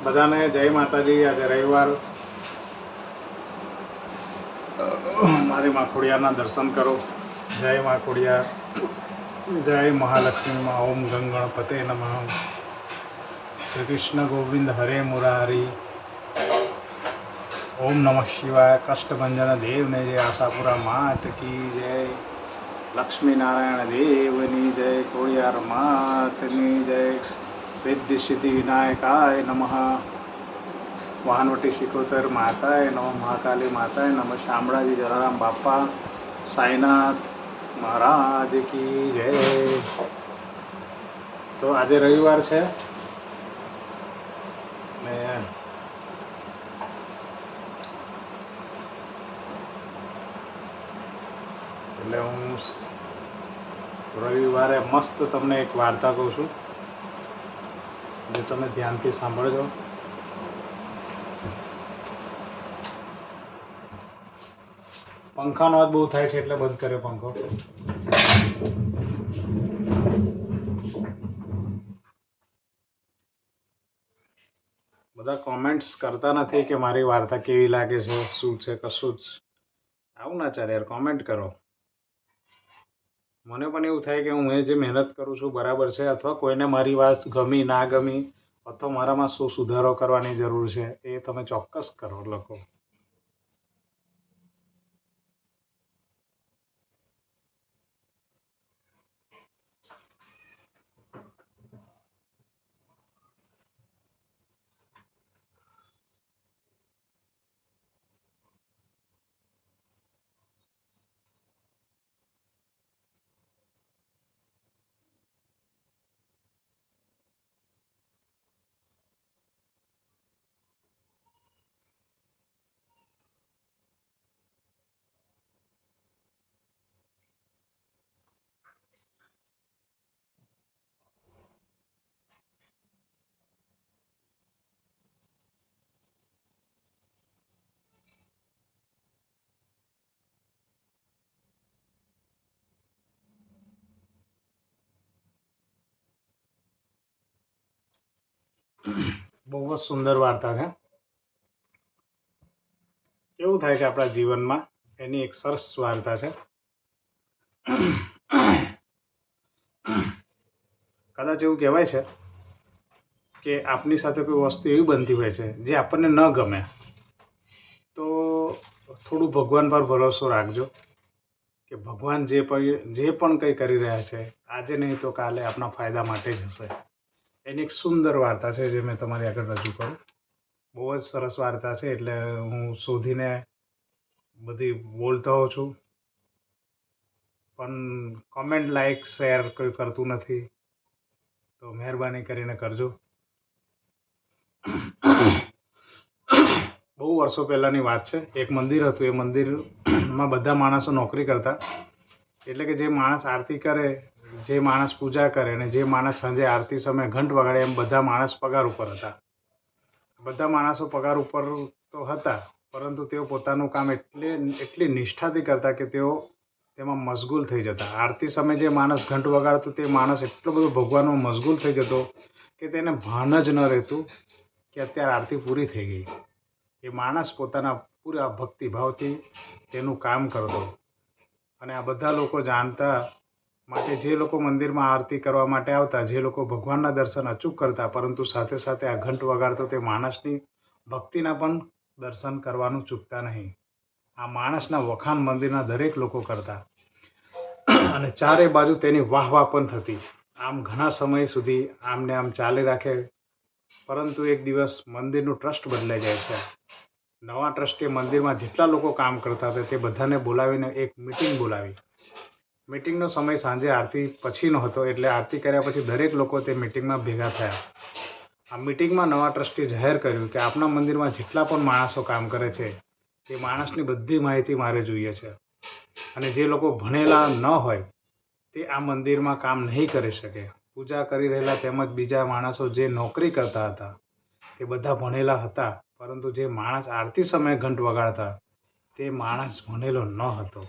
બધાને જય માતાજી. આજે રવિવાર, મારી મા ખોડિયારના દર્શન કરો. જય મા ખોડિયાર, જય મહાલક્ષ્મીમાં. ઓમ ગંગણપતે નમઃ. શ્રી કૃષ્ણ ગોવિંદ હરે મુરારી. ઓમ નમઃ શિવાય. કષ્ટભંજન દેવને જય. આશાપુરા માત કી જય. લક્ષ્મીનારાયણ દેવની જય. ખોડિયાર માતની જય. સિદ્ધિ સિદ્ધિ વિનાયકાય નમઃ. વાહનવટી શિકોતર માતાએ નમઃ. મહાકાલી માતાએ નમઃ. શામળાજી જલારામ બાપા સાઈનાથ મહારાજ કી જય. તો આજે રવિવાર છે ને એટલે હું રવિવારે મસ્ત તમને એક વાર્તા કહું છું, જે તમે ધ્યાનથી સાંભળજો. પંખાનો અવાજ બહુ થાય છે એટલે બંધ કર્યો પંખો. બધા કોમેન્ટ્સ કરતા નથી કે મારી વાર્તા કેવી લાગે છે, શું છે, કશું જ. આવું ના ચાલે યાર, કોમેન્ટ કરો. મને પણ એવું થાય કે હું જે મહેનત કરું છું બરાબર છે, અથવા કોઈને મારી વાત ગમી ના ગમી, અથવા મારામાં શું સુધારો કરવાની જરૂર છે, એ તમે ચોક્કસ કરો લખો. બહુ જ સુંદર વાર્તા છે. કેવું થાય છે આપણા જીવનમાં, એની એક સરસ વાર્તા છે. કદાચ એવું કહેવાય છે કે આપની સાથે કોઈ વસ્તુ એવી બનતી હોય છે જે આપણને ન ગમે, તો થોડું ભગવાન પર ભરોસો રાખજો કે ભગવાન જે પણ કંઈ કરી રહ્યા છે, આજે નહીં તો કાલે આપણા ફાયદા માટે જ હશે. એની એક સુંદર વાર્તા છે જે મેં તમારી આગળ રજૂ કરું. બહુ જ સરસ વાર્તા છે, એટલે હું શોધીને બધી બોલતો હોઉં છું, પણ કોમેન્ટ, લાઈક, શેર કોઈ કરતું નથી, તો મહેરબાની કરીને કરજો. બહુ વર્ષો પહેલાંની વાત છે. એક મંદિર હતું. એ મંદિરમાં બધા માણસો નોકરી કરતા. એટલે કે જે માણસ આરતી કરે, જે માણસ પૂજા કરે, અને જે માણસ સાંજે આરતી સમયે ઘંટ વગાડે, એમ બધા માણસ પગાર ઉપર હતા. બધા માણસો પગાર ઉપર તો હતા, પરંતુ તેઓ પોતાનું કામ એટલી નિષ્ઠાથી કરતા કે તેઓ તેમાં મશગુલ થઈ જતા. આરતી સમયે જે માણસ ઘંટ વગાડતો, તે માણસ એટલો બધો ભગવાનમાં મશગુલ થઈ જતો કે તેને ભાન જ ન રહેતું કે અત્યારે આરતી પૂરી થઈ ગઈ. એ માણસ પોતાના પૂરા ભક્તિભાવથી તેનું કામ કરતો. અને આ બધા લોકો જાણતા માટે જે લોકો મંદિરમાં આરતી કરવા માટે આવતા, જે લોકો ભગવાનના દર્શન અચૂક કરતા, પરંતુ સાથે સાથે આ ઘંટ વગાડતો તે માણસની ભક્તિના પણ દર્શન કરવાનું ચૂકતા નહીં. આ માણસના વખાણ મંદિરના દરેક લોકો કરતા, અને ચારે બાજુ તેની વાહ વાહ પણ થતી. આમ ઘણા સમય સુધી આમને આમ ચાલી રાખે. પરંતુ એક દિવસ મંદિરનું ટ્રસ્ટ બદલાઈ જાય છે. નવા ટ્રસ્ટે મંદિરમાં જેટલા લોકો કામ કરતા હતા તે બધાને બોલાવીને એક મિટિંગ બોલાવી. મિટિંગનો સમય સાંજે આરતી પછીનો હતો, એટલે આરતી કર્યા પછી દરેક લોકો તે મિટિંગમાં ભેગા થયા. આ મિટિંગમાં નવા ટ્રસ્ટીએ જાહેર કર્યું કે આપણા મંદિરમાં જેટલા પણ માણસો કામ કરે છે, તે માણસની બધી માહિતી મારે જોઈએ છે. અને જે લોકો ભણેલા ન હોય તે આ મંદિરમાં કામ નહીં કરી શકે. પૂજા કરી રહેલા તેમજ બીજા માણસો જે નોકરી કરતા હતા તે બધા ભણેલા હતા, પરંતુ જે માણસ આરતી સમયે ઘંટ વગાડતા તે માણસ ભણેલો ન હતો.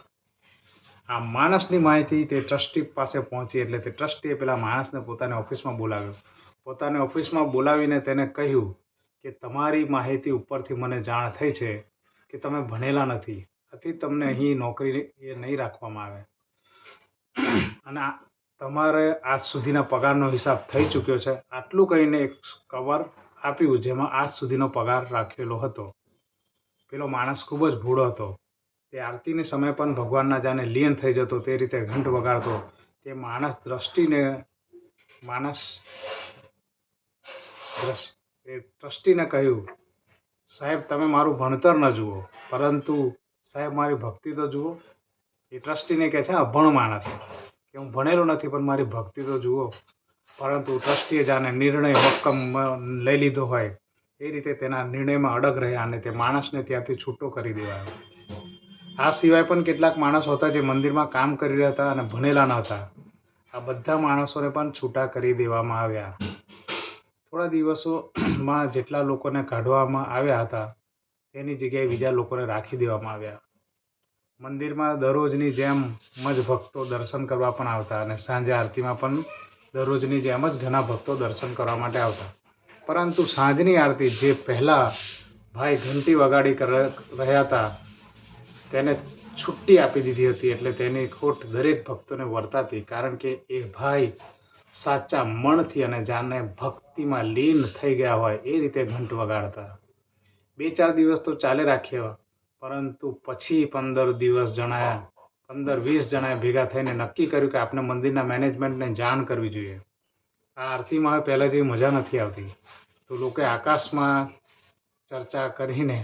આ માણસની માહિતી તે ટ્રસ્ટી પાસે પહોંચી, એટલે તે ટ્રસ્ટીએ પેલા માણસને પોતાની ઓફિસમાં બોલાવ્યો. પોતાની ઓફિસમાં બોલાવીને તેને કહ્યું કે તમારી માહિતી ઉપરથી મને જાણ થઈ છે કે તમે ભણેલા નથી, આથી તમને અહીં નોકરી એ નહીં રાખવામાં આવે અને તમારે આજ સુધીના પગારનો હિસાબ થઈ ચૂક્યો છે. આટલું કહીને એક કવર આપ્યું જેમાં આજ સુધીનો પગાર રાખેલો હતો. પેલો માણસ ખૂબ જ ભૂડો હતો. તે આરતીની સમય પણ ભગવાનના જાને લીન થઈ જતો, તે રીતે ઘંટ વગાડતો. તે ટ્રસ્ટીને કહ્યું, સાહેબ તમે મારું ભણતર ન જુઓ, પરંતુ સાહેબ મારી ભક્તિ તો જુઓ. એ ટ્રસ્ટીને કહે છે અભણ માણસ કે હું ભણેલો નથી પણ મારી ભક્તિ તો જુઓ. પરંતુ ટ્રસ્ટીએ જાણે નિર્ણય મક્કમ લઈ લીધો હોય એ રીતે તેના નિર્ણયમાં અડગ રહ્યા અને તે માણસને ત્યાંથી છૂટો કરી દેવાયો. આ સિવાય પણ કેટલાક માણસો હતા જે મંદિરમાં કામ કરી રહ્યા હતા અને ભણેલા ન હતા. આ બધા માણસોને પણ છૂટા કરી દેવામાં આવ્યા. થોડા દિવસોમાં જેટલા લોકોને કાઢવામાં આવ્યા હતા તેની જગ્યાએ બીજા લોકોને રાખી દેવામાં આવ્યા. મંદિરમાં દરરોજની જેમ જ ભક્તો દર્શન કરવા પણ આવતા અને સાંજે આરતીમાં પણ દરરોજની જેમ જ ઘણા ભક્તો દર્શન કરવા માટે આવતા. પરંતુ સાંજની આરતી જે પહેલાં ભાઈ ઘંટી વગાડી રહ્યા હતા તેને છુટ્ટી આપી દીધી હતી, એટલે તેની ખોટ દરેક ભક્તોને વર્તાતી. કારણ કે એ ભાઈ સાચા મનથી અને જાણે ભક્તિમાં લીન થઈ ગયા હોય એ રીતે ઘંટ વગાડતા. 2-4 દિવસ તો ચાલે રાખ્યો, પરંતુ પછી 15-20 જણાએ ભેગા થઈને નક્કી કર્યું કે આપણે મંદિરના મેનેજમેન્ટને જાણ કરવી જોઈએ. આ આરતીમાં હવે પહેલાં જેવી મજા નથી આવતી. તો લોકોએ આકાશમાં ચર્ચા કરીને,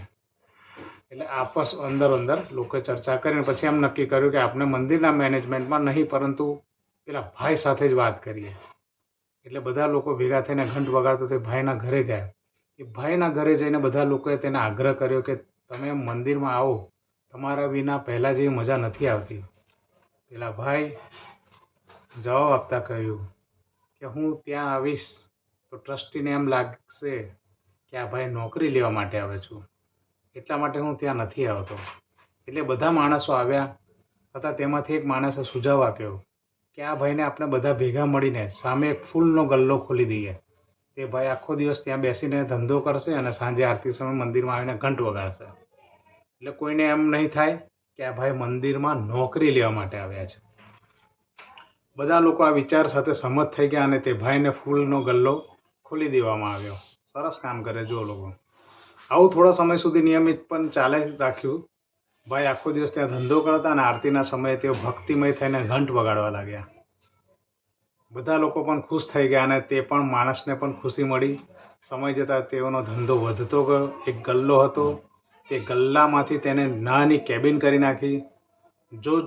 એટલે આપસ અંદર લોકોએ ચર્ચા કરીને પછી એમ નક્કી કર્યું કે આપણે મંદિરના મેનેજમેન્ટમાં નહીં પરંતુ પેલા ભાઈ સાથે જ વાત કરીએ. એટલે બધા લોકો ભેગા થઈને ઘંટ વગાડતો તે ભાઈના ઘરે ગયા. એ ભાઈના ઘરે જઈને બધા લોકોએ તેને આગ્રહ કર્યો કે તમે મંદિરમાં આવો, તમારા વિના પહેલાં જેવી મજા નથી આવતી. પેલા ભાઈ જવાબ આપતા કહ્યું કે હું ત્યાં આવીશ તો ટ્રસ્ટીને એમ લાગશે કે આ ભાઈ નોકરી લેવા માટે આવે છું, એટલા માટે હું ત્યાં નથી આવતો. એટલે બધા માણસો આવ્યા હતા. તેમાંથી એક માણસે સુઝાવ આપ્યો કે આ ભાઈને આપણે બધા ભેગા મળીને સામે એક ફૂલનો ગલ્લો ખોલી દઈએ. તે ભાઈ આખો દિવસ ત્યાં બેસીને ધંધો કરશે અને સાંજે આરતી સમય મંદિરમાં આવીને ઘંટ વગાડશે. એટલે કોઈને એમ નહીં થાય કે આ ભાઈ મંદિરમાં નોકરી લેવા માટે આવ્યા છે. બધા લોકો આ વિચાર સાથે સંમત થઈ ગયા અને તે ભાઈને ફૂલનો ગલ્લો ખોલી દેવામાં આવ્યો. સરસ કામ કરે જો લોકો. આવું થોડા સમય સુધી નિયમિત પણ ચાલે રાખ્યું. ભાઈ આખો દિવસ ત્યાં ધંધો કરતા અને આરતીના સમયે તેઓ ભક્તિમય થઈને ઘંટ વગાડવા લાગ્યા. બધા લોકો પણ ખુશ થઈ ગયા અને તે પણ માણસને પણ ખુશી મળી. સમય જતાં તેઓનો ધંધો વધતો ગયો. એક ગલ્લો હતો, તે ગલ્લામાંથી તેને નાની કેબિન કરી નાખી.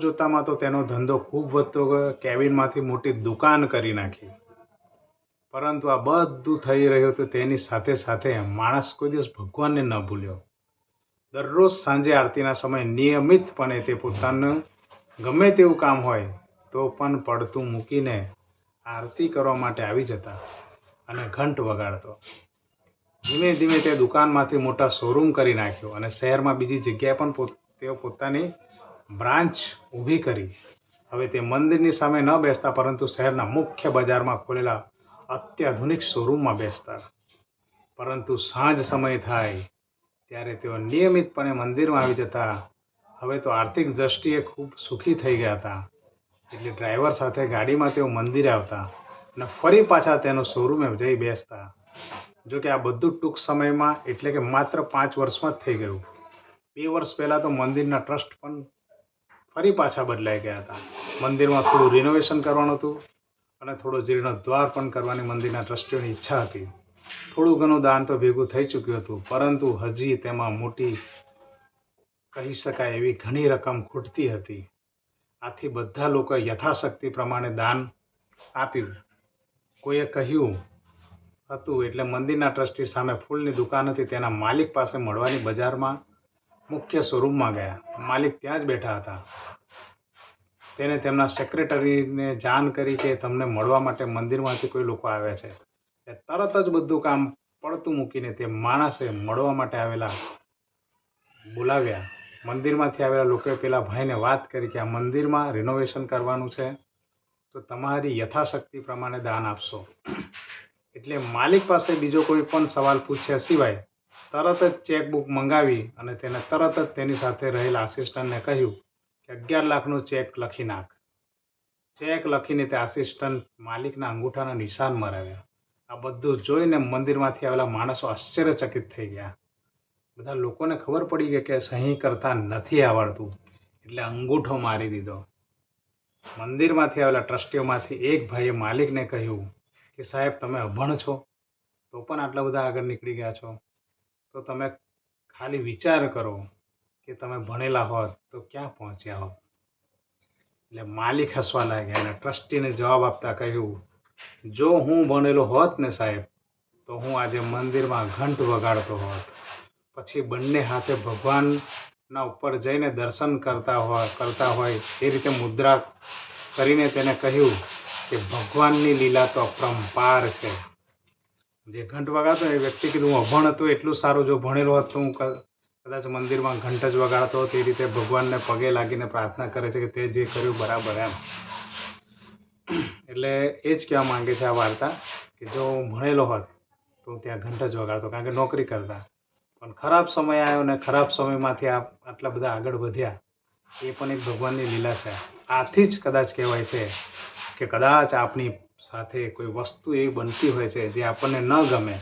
જોતામાં તો તેનો ધંધો ખૂબ વધતો ગયો. કેબિનમાંથી મોટી દુકાન કરી નાખી. પરંતુ આ બધું થઈ રહ્યું હતું તેની સાથે સાથે માણસ કોઈ દિવસ ભગવાનને ન ભૂલ્યો. દરરોજ સાંજે આરતીના સમયે નિયમિતપણે તે પોતાનું ગમે તેવું કામ હોય તો પણ પડતું મૂકીને આરતી કરવા માટે આવી જતા અને ઘંટ વગાડતો. ધીમે ધીમે તે દુકાનમાંથી મોટા શોરૂમ કરી નાખ્યો અને શહેરમાં બીજી જગ્યાએ પણ તેઓ પોતાની બ્રાન્ચ ઊભી કરી. હવે તે મંદિરની સામે ન બેસતા પરંતુ શહેરના મુખ્ય બજારમાં ખોલેલા અત્યાધુનિક શોરૂમમાં બેસતા. પરંતુ સાંજ સમય થાય ત્યારે તેઓ નિયમિતપણે મંદિરમાં આવી જતા. હવે તો આર્થિક દ્રષ્ટિએ ખૂબ સુખી થઈ ગયા હતા. એટલે ડ્રાઈવર સાથે ગાડીમાં તેઓ મંદિરે આવતા અને ફરી પાછા તેનો શોરૂમે જઈ બેસતા. જો કે આ બધું ટૂંક સમયમાં એટલે કે માત્ર 5 વર્ષમાં જ થઈ ગયું. 2 વર્ષ પહેલાં તો મંદિરના ટ્રસ્ટ પણ ફરી પાછા બદલાઈ ગયા હતા. મંદિરમાં થોડું રિનોવેશન કરવાનું હતું અને થોડો જીર્ણોદ્ધાર પણ કરવાની મંદિરના ટ્રસ્ટીઓની ઈચ્છા હતી. થોડું ઘણું દાન તો ભેગું થઈ ચૂક્યું હતું, પરંતુ હજી તેમાં મોટી કહી શકાય એવી ઘણી રકમ ખૂટતી હતી. આથી બધા લોકોએ યથાશક્તિ પ્રમાણે દાન આપ્યું. કોઈએ કહ્યું હતું એટલે મંદિરના ટ્રસ્ટી સામે ફૂલની દુકાન હતી તેના માલિક પાસે મળવાની બજારમાં મુખ્ય શોરૂમમાં ગયા. માલિક ત્યાં જ બેઠા હતા. તેને તેમના સેક્રેટરીને જાણ કરી કે તમને મળવા માટે મંદિરમાંથી કોઈ લોકો આવ્યા છે. તરત જ બધું કામ પડતું મૂકીને તે માણસે મળવા માટે બોલાવ્યા. મંદિરમાંથી આવેલા લોકોએ પેલા ભાઈને વાત કરી કે આ મંદિરમાં રિનોવેશન કરવાનું છે તો તમારી યથાશક્તિ પ્રમાણે દાન આપશો. એટલે માલિક પાસે બીજો કોઈ પણ સવાલ પૂછ્યા સિવાય તરત જ ચેકબુક મંગાવી અને તેને તરત જ તેની સાથે રહેલા આસિસ્ટન્ટને કહ્યું કે 11 લાખનો ચેક લખી નાખ. ચેક લખીને તે આસિસ્ટન્ટ માલિકના અંગૂઠાના નિશાન મરાવ્યા. આ બધું જોઈને મંદિરમાંથી આવેલા માણસો આશ્ચર્યચકિત થઈ ગયા. બધા લોકોને ખબર પડી ગઈ કે સહી કરતા નથી આવડતું, એટલે અંગૂઠો મારી દીધો. મંદિરમાંથી આવેલા ટ્રસ્ટીઓમાંથી એક ભાઈએ માલિકને કહ્યું કે સાહેબ, તમે અભણ છો તો પણ આટલા બધા આગળ નીકળી ગયા છો, તો તમે ખાલી વિચાર કરો કે તમે ભણેલા હોત તો ક્યાં પહોંચ્યા હોત. એટલે માલિક હસવા લાગ્યા અને ટ્રસ્ટીને જવાબ આપતા કહ્યું, જો હું ભણેલો હોત ને સાહેબ, તો હું આજે મંદિરમાં ઘંટ વગાડતો હોત. પછી બંને હાથે ભગવાનના ઉપર જઈને દર્શન કરતા હોય એ રીતે મુદ્રા કરીને તેને કહ્યું કે ભગવાનની લીલા તો અપરંપાર છે. જે ઘંટ વગાડતો એ વ્યક્તિ કીધું, હું અભણ હતો એટલું સારું, જો ભણેલો હોત તો હું કદાચ મંદિરમાં ઘંટ જ વગાડતો હતો. એ રીતે ભગવાનને પગે લાગીને પ્રાર્થના કરે છે કે તે જે કર્યું બરાબર એમ. એટલે એ જ કહેવા માંગે છે આ વાર્તા કે જો હું ભણેલો હોત તો હું ત્યાં ઘંટ જ વગાડતો, કારણ કે નોકરી કરતા. પણ ખરાબ સમય આવ્યો ને ખરાબ સમયમાંથી આટલા બધા આગળ વધ્યા, એ પણ એક ભગવાનની લીલા છે. આથી જ કદાચ કહેવાય છે કે કદાચ આપણી સાથે કોઈ વસ્તુ એવી બનતી હોય છે જે આપણને ન ગમે,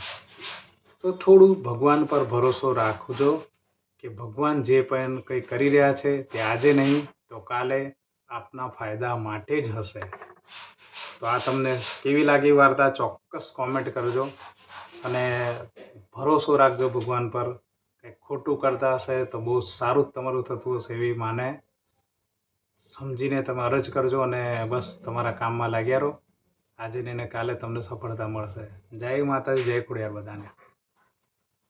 તો થોડું ભગવાન પર ભરોસો રાખજો કે ભગવાન જે પણ કંઈ કરી રહ્યા છે તે આજે નહીં તો કાલે આપના ફાયદા માટે જ હશે. તો આ તમને કેવી લાગી વાર્તા ચોક્કસ કોમેન્ટ કરજો અને ભરોસો રાખજો ભગવાન પર. કંઈક ખોટું કરતા હશે તો બહુ સારું જ તમારું થતું હશે એવી માને સમજીને તમે અરજ કરજો અને બસ તમારા કામમાં લાગ્યા રહો. આજે ને કાલે તમને સફળતા મળશે. જય માતાજી, જય ખોડિયાર બધાને.